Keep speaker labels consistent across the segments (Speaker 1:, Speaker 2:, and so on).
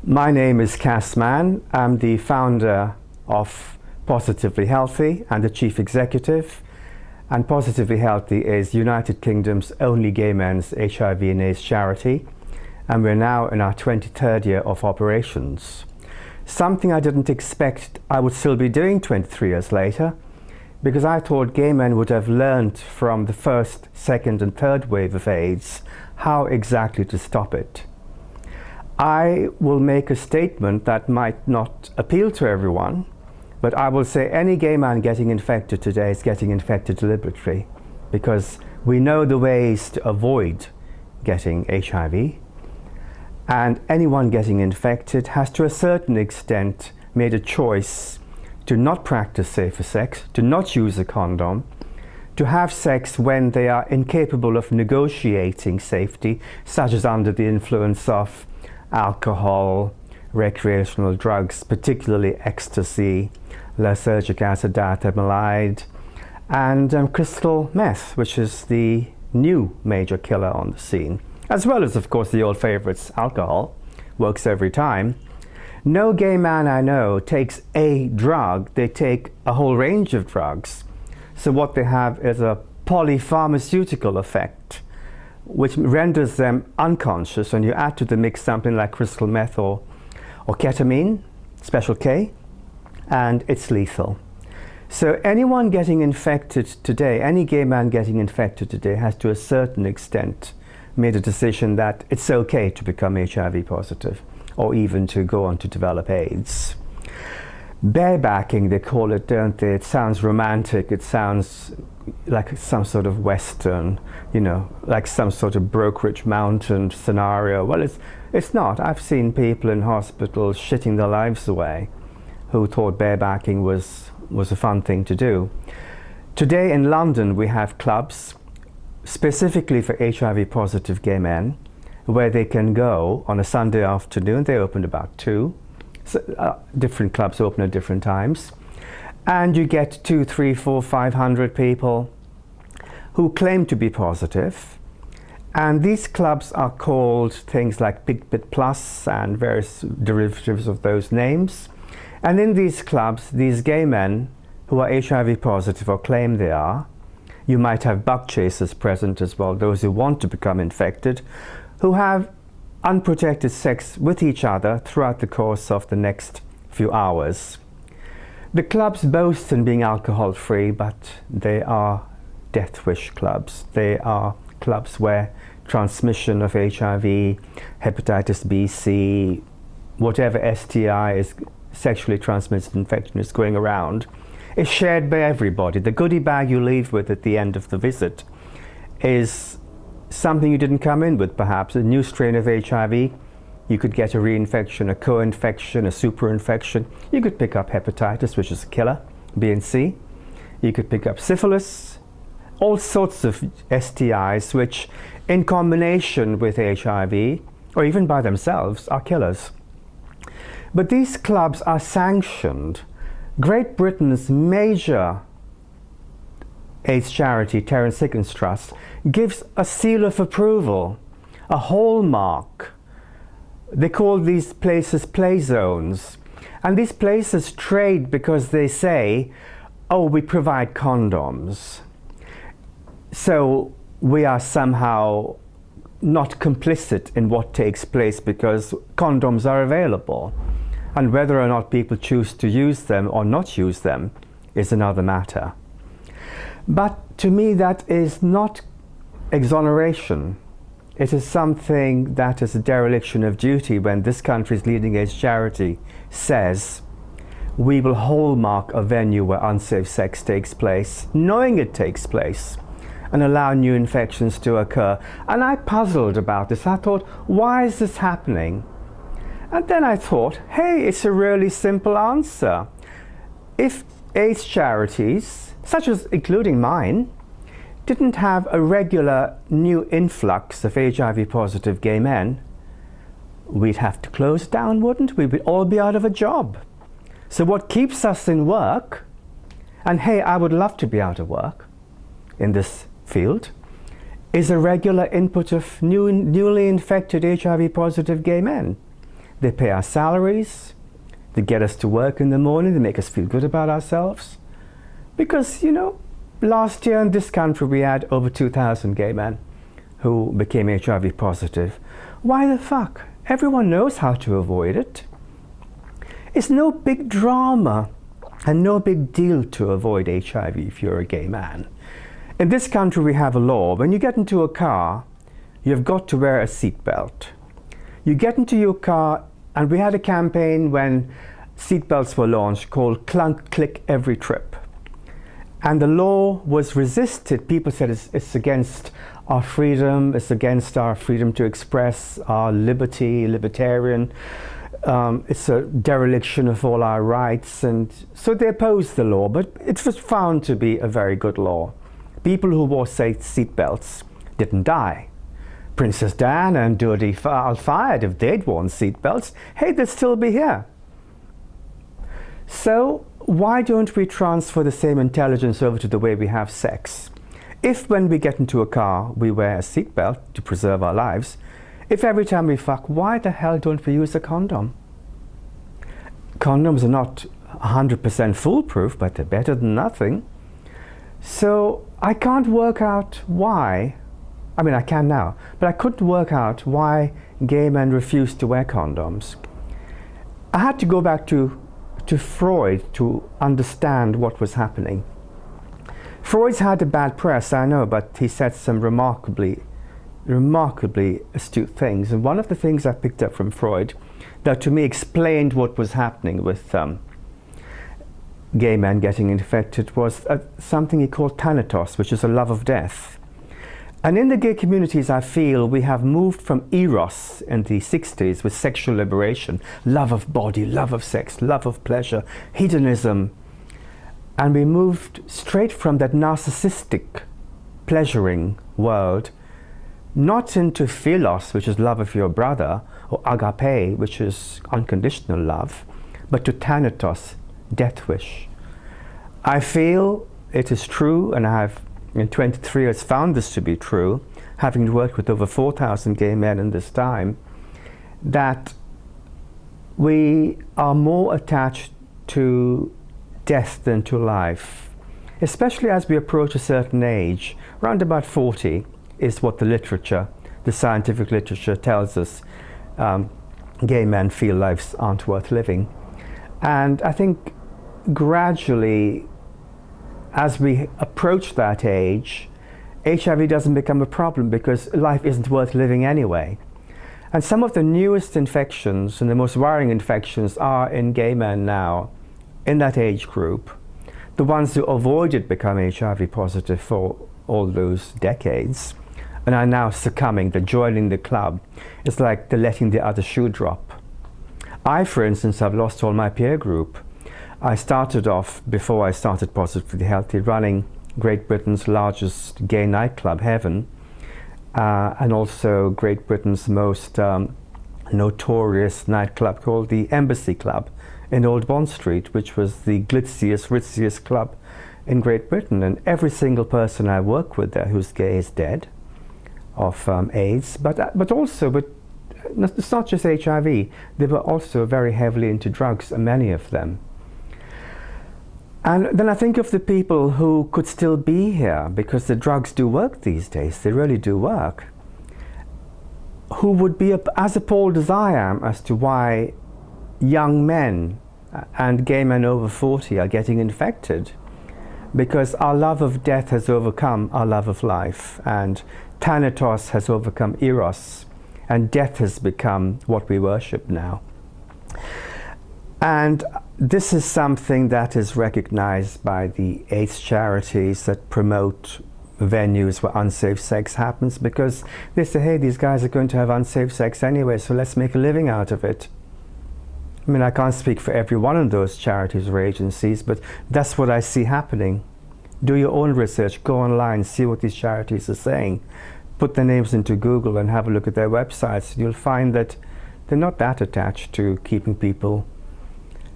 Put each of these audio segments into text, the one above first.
Speaker 1: My name is Cass Mann. I'm the founder of Positively Healthy and the chief executive. And Positively Healthy is United Kingdom's only gay men's HIV and AIDS charity. And we're now in our 23rd year of operations. Something I didn't expect I would still be doing 23 years later, because I thought gay men would have learned from the first, second and third wave of AIDS how exactly to stop it. I will make a statement that might not appeal to everyone, but I will say any gay man getting infected today is getting infected deliberately, because we know the ways to avoid getting HIV, and anyone getting infected has to a certain extent made a choice to not practice safer sex, to not use a condom, to have sex when they are incapable of negotiating safety, such as under the influence of alcohol, recreational drugs, particularly ecstasy, lysergic acid diethylamide, and crystal meth, which is the new major killer on the scene, as well as, of course, the old favorites, alcohol, works every time. No gay man I know takes a drug, they take a whole range of drugs. So what they have is a polypharmaceutical effect, which renders them unconscious, and you add to the mix something like crystal meth or ketamine, special K, and it's lethal. So anyone getting infected today, any gay man getting infected today, has to a certain extent made a decision that it's okay to become HIV positive, or even to go on to develop AIDS. Barebacking, they call it, don't they? It sounds romantic, it sounds like some sort of Western, like some sort of Brokerage Mountain scenario. Well, it's not. I've seen people in hospitals shitting their lives away who thought barebacking was a fun thing to do. Today in London we have clubs specifically for HIV positive gay men where they can go on a Sunday afternoon. They open about 2. So, different clubs open at different times, and you get 200, 300, 400, 500 people who claim to be positive, and these clubs are called things like Bit Plus and various derivatives of those names. And in these clubs, these gay men who are HIV positive or claim they are, you might have buck chasers present as well, those who want to become infected, who have unprotected sex with each other throughout the course of the next few hours. The clubs boast in being alcohol free, but they are death wish clubs. They are clubs where transmission of HIV, hepatitis B, C, whatever STI is, sexually transmitted infection, is going around, is shared by everybody. The goodie bag you leave with at the end of the visit is something you didn't come in with, perhaps a new strain of HIV. You could get a reinfection, a co-infection, a super-infection. You could pick up hepatitis, which is a killer, B and C. You could pick up syphilis, all sorts of STIs, which in combination with HIV, or even by themselves, are killers. But these clubs are sanctioned. Great Britain's major AIDS charity, Terence Higgins Trust, gives a seal of approval, a hallmark. They call these places play zones. And these places trade because they say, oh, we provide condoms. So we are somehow not complicit in what takes place because condoms are available. And whether or not people choose to use them or not use them is another matter. But to me, that is not exoneration. It is something that is a dereliction of duty when this country's leading AIDS charity says, we will hallmark a venue where unsafe sex takes place, knowing it takes place, and allow new infections to occur. And I puzzled about this. I thought, why is this happening? And then I thought, hey, it's a really simple answer. If AIDS charities, such as including mine, didn't have a regular new influx of HIV positive gay men, we'd have to close down, wouldn't we? We'd all be out of a job. So what keeps us in work, and hey, I would love to be out of work in this field, is a regular input of newly infected HIV positive gay men. They pay our salaries, they get us to work in the morning, they make us feel good about ourselves. Because, you know, last year in this country we had over 2,000 gay men who became HIV positive. Why the fuck? Everyone knows how to avoid it. It's no big drama and no big deal to avoid HIV if you're a gay man. In this country we have a law. When you get into a car, you've got to wear a seatbelt. You get into your car, and we had a campaign when seatbelts were launched called Clunk Click Every Trip. And the law was resisted. People said it's against our freedom, it's against our freedom to express our liberty, libertarian. It's a dereliction of all our rights. And so they opposed the law, but it was found to be a very good law. People who wore seatbelts didn't die. Princess Diana and Dodi Al-Fayed, if they'd worn seatbelts, hey, they'd still be here. So why don't we transfer the same intelligence over to the way we have sex? If when we get into a car we wear a seatbelt to preserve our lives, if every time we fuck, why the hell don't we use a condom? Condoms are not 100% foolproof, but they're better than nothing. So I can't work out why. I mean, I can now, but I couldn't work out why gay men refuse to wear condoms. I had to go back to Freud to understand what was happening. Freud's had a bad press, I know, but he said some remarkably astute things. And one of the things I picked up from Freud that to me explained what was happening with gay men getting infected was something he called thanatos, which is a love of death. And in the gay communities, I feel we have moved from eros in the 60s with sexual liberation, love of body, love of sex, love of pleasure, hedonism. And we moved straight from that narcissistic, pleasuring world, not into philos, which is love of your brother, or agape, which is unconditional love, but to thanatos, death wish. I feel it is true, and I have in 23 years found this to be true, having worked with over 4,000 gay men in this time, that we are more attached to death than to life, especially as we approach a certain age. Around about 40 is what the literature, the scientific literature tells us. Gay men feel lives aren't worth living. And I think gradually, as we approach that age, HIV doesn't become a problem because life isn't worth living anyway. And some of the newest infections and the most worrying infections are in gay men now, in that age group. The ones who avoided becoming HIV positive for all those decades and are now succumbing, they're joining the club. It's like they're letting the other shoe drop. I, for instance, have lost all my peer group. I started off, before I started Positively Healthy, running Great Britain's largest gay nightclub, Heaven, and also Great Britain's most notorious nightclub called the Embassy Club in Old Bond Street, which was the glitziest, ritziest club in Great Britain. And every single person I work with there who's gay is dead of AIDS, but it's not just HIV. They were also very heavily into drugs, many of them. And then I think of the people who could still be here because the drugs do work these days, they really do work, who would be as appalled as I am as to why young men and gay men over 40 are getting infected, because our love of death has overcome our love of life, and thanatos has overcome eros, and death has become what we worship now. And this is something that is recognized by the AIDS charities that promote venues where unsafe sex happens, because they say, hey, these guys are going to have unsafe sex anyway, so let's make a living out of it. I mean, I can't speak for every one of those charities or agencies, but that's what I see happening. Do your own research, go online, see what these charities are saying. Put their names into Google and have a look at their websites. You'll find that they're not that attached to keeping people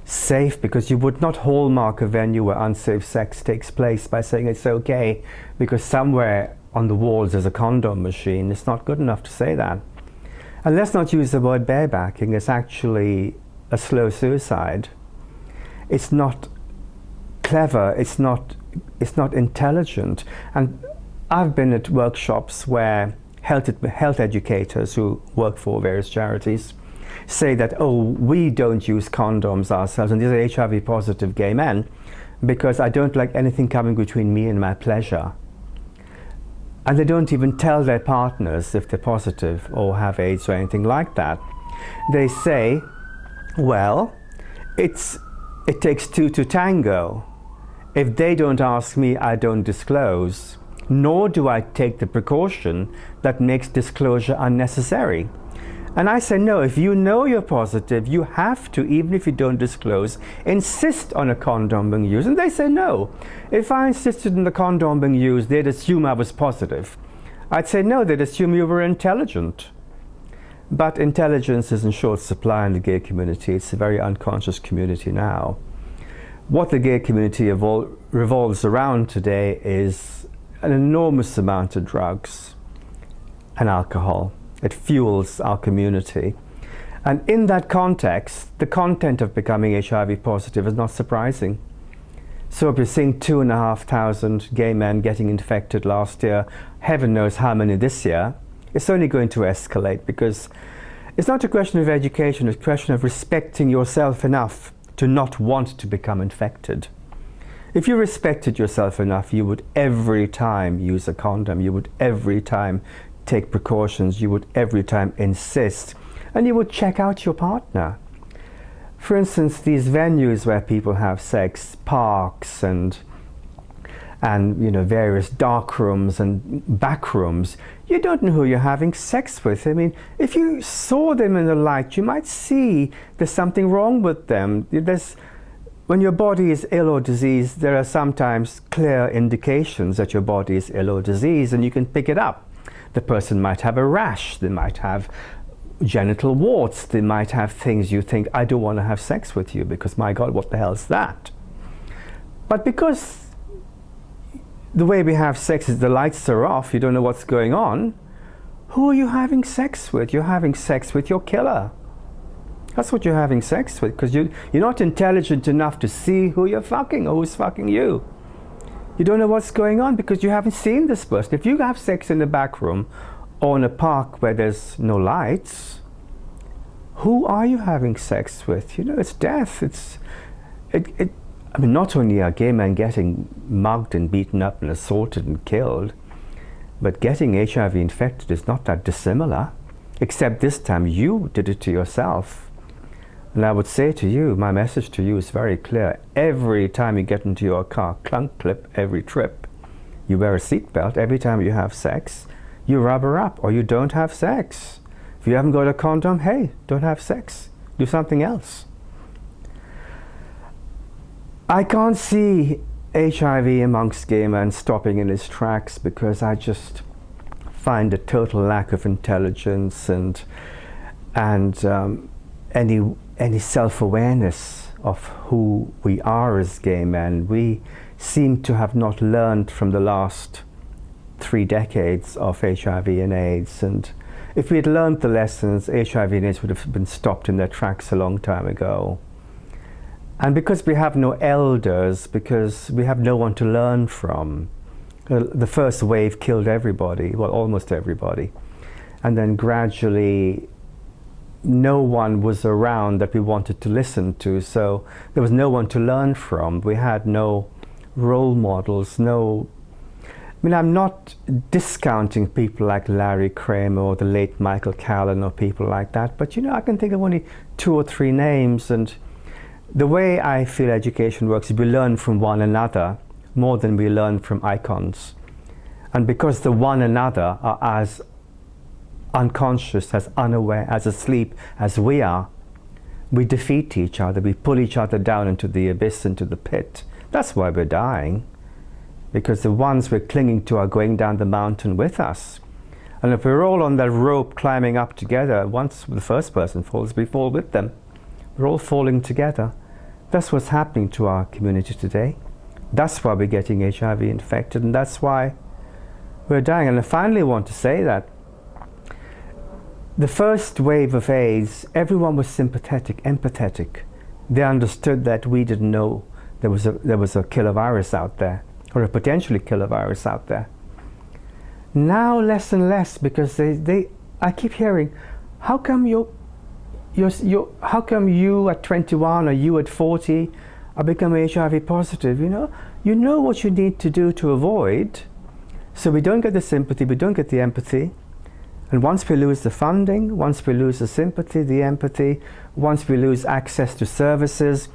Speaker 1: safe, because you would not hallmark a venue where unsafe sex takes place by saying it's okay because somewhere on the walls there's a condom machine. It's not good enough to say that. And let's not use the word barebacking. It's actually a slow suicide. It's not clever. It's not intelligent. And I've been at workshops where health educators who work for various charities say that, oh, we don't use condoms ourselves, and these are HIV positive gay men, because I don't like anything coming between me and my pleasure. And they don't even tell their partners if they're positive or have AIDS or anything like that. They say, well, it takes two to tango. If they don't ask me, I don't disclose, nor do I take the precaution that makes disclosure unnecessary. And I say, no, if you know you're positive, you have to, even if you don't disclose, insist on a condom being used. And they say, no. If I insisted on the condom being used, they'd assume I was positive. I'd say, no, they'd assume you were intelligent. But intelligence is in short supply in the gay community. It's a very unconscious community now. What the gay community revolves around today is an enormous amount of drugs and alcohol. It fuels our community. And in that context, the content of becoming HIV positive is not surprising. So if you're seeing 2,500 gay men getting infected last year, heaven knows how many this year, it's only going to escalate, because it's not a question of education, it's a question of respecting yourself enough to not want to become infected. If you respected yourself enough, you would every time use a condom, you would every time take precautions, you would every time insist, and you would check out your partner. For instance, these venues where people have sex, parks and various dark rooms and back rooms, you don't know who you're having sex with. I mean, if you saw them in the light, you might see there's something wrong with them. When your body is ill or diseased, there are sometimes clear indications that your body is ill or diseased, and you can pick it up. The person might have a rash, they might have genital warts, they might have things you think, I don't want to have sex with you because, my God, what the hell is that? But because the way we have sex is the lights are off, you don't know what's going on, who are you having sex with? You're having sex with your killer. That's what you're having sex with, because you're not intelligent enough to see who you're fucking or who's fucking you. You don't know what's going on because you haven't seen this person. If you have sex in the back room or in a park where there's no lights, who are you having sex with? You know, it's death. I mean, not only are gay men getting mugged and beaten up and assaulted and killed, but getting HIV infected is not that dissimilar, except this time you did it to yourself. And I would say to you, my message to you is very clear. Every time you get into your car, clunk clip every trip. You wear a seatbelt. Every time you have sex, you rubber up, or you don't have sex. If you haven't got a condom, hey, don't have sex. Do something else. I can't see HIV amongst gay men stopping in its tracks, because I just find a total lack of intelligence and any self-awareness of who we are as gay men. We seem to have not learned from the last 3 decades of HIV and AIDS, and if we had learned the lessons, HIV and AIDS would have been stopped in their tracks a long time ago. And because we have no elders, because we have no one to learn from, the first wave killed everybody, well, almost everybody, and then gradually no one was around that we wanted to listen to, so there was no one to learn from. We had no role models, I mean, I'm not discounting people like Larry Kramer or the late Michael Callan or people like that, but I can think of only 2 or 3 names, and the way I feel education works is we learn from one another more than we learn from icons. And because the one another are as unconscious, as unaware, as asleep as we are, we defeat each other, we pull each other down into the abyss, into the pit. That's why we're dying, because the ones we're clinging to are going down the mountain with us. And if we're all on that rope climbing up together, once the first person falls, we fall with them. We're all falling together. That's what's happening to our community today. That's why we're getting HIV infected, and that's why we're dying. And I finally want to say that The first wave of AIDS, everyone was sympathetic, empathetic. They understood that we didn't know there was a killer virus out there, or a potentially killer virus out there. Now less and less, because I keep hearing, how come how come you at 21 or you at 40 are becoming HIV positive? You know what you need to do to avoid, so we don't get the sympathy, we don't get the empathy. And once we lose the funding, once we lose the sympathy, the empathy, once we lose access to services,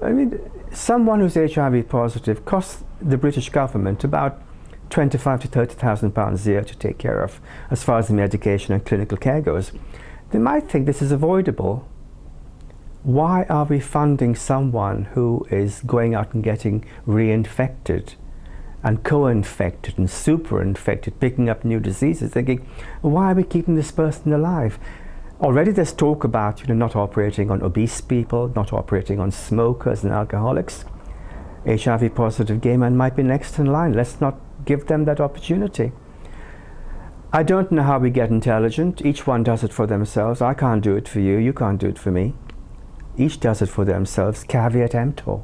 Speaker 1: I mean, someone who's HIV positive costs the British government about £25,000 to £30,000 a year to take care of, as far as the medication and clinical care goes. They might think this is avoidable. Why are we funding someone who is going out and getting reinfected and co-infected and super-infected, picking up new diseases, thinking, why are we keeping this person alive? Already there's talk about not operating on obese people, not operating on smokers and alcoholics. HIV positive gay men might be next in line. Let's not give them that opportunity. I don't know how we get intelligent. Each one does it for themselves. I can't do it for you. You can't do it for me. Each does it for themselves. Caveat emptor.